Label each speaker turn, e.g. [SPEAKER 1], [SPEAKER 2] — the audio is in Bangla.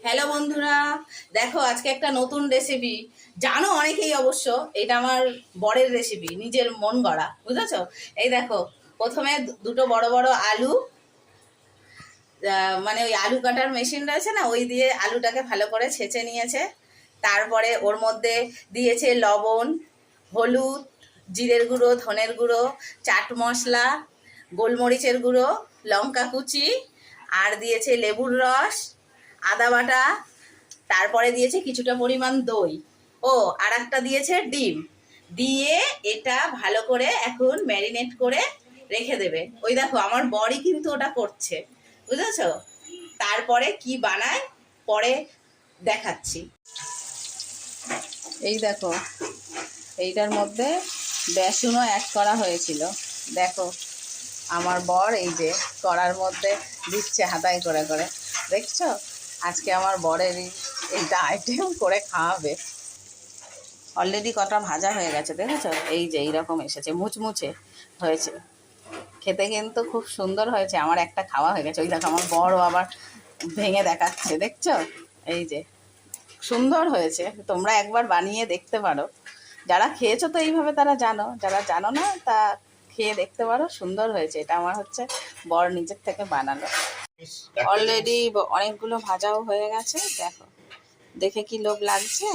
[SPEAKER 1] হ্যালো বন্ধুরা, দেখো আজকে একটা নতুন রেসিপি। জানো অনেকেই অবশ্য, এটা আমার বরের রেসিপি, নিজের মন গড়া, বুঝেছো? এই দেখো, প্রথমে দুটো বড় বড় আলু, মানে ওই আলু কাটার মেশিন রয়েছে না, ওই দিয়ে আলুটাকে ভালো করে ছেঁচে নিয়েছে। তারপরে ওর মধ্যে দিয়েছে লবণ, হলুদ, জিরের গুঁড়ো, ধনের গুঁড়ো, চাট মশলা, গোলমরিচের গুঁড়ো, লঙ্কা কুচি, আর দিয়েছে লেবুর রস, আদা বাটা। তারপরে দিয়েছে কিছুটা পরিমাণ দই। ও আর একটা দিয়েছে ডিম। দিয়ে এটা ভালো করে এখন ম্যারিনেট করে রেখে দেবে। ওই দেখো আমার বরই কিন্তু ওটা করছে, বুঝেছো? তারপরে কি বানায় পরে দেখাচ্ছি। এই দেখো, এইটার মধ্যে বেসনও অ্যাড করা হয়েছিল। দেখো আমার বর এই যে কড়ার মধ্যে দিচ্ছে হাতায় করে করে, দেখছো? আজকে আমার বরের এইটা আইটেম করে খাওয়াবে। অলরেডি কটা ভাজা হয়ে গেছে, দেখেছো? এই যে এইরকম এসেছে, মুচমুচে হয়েছে, খেতে কিন্তু খুব সুন্দর হয়েছে। আমার একটা খাওয়া হয়ে গেছে। ওই দেখো আমার বড় আবার ভেঙে দেখাচ্ছে, দেখছো? এই যে সুন্দর হয়েছে, তোমরা একবার বানিয়ে দেখতে পারো। যারা খেয়েছো তো এইভাবে তারা জানো, যারা জানো না তা খেয়ে দেখতে পারো, সুন্দর হয়েছে। এটা আমার হচ্ছে বর নিজের থেকে বানালো। অলরেডি অনেকগুলো ভাজাও হয়ে গেছে, দেখো দেখে কি লোভ লাগছে।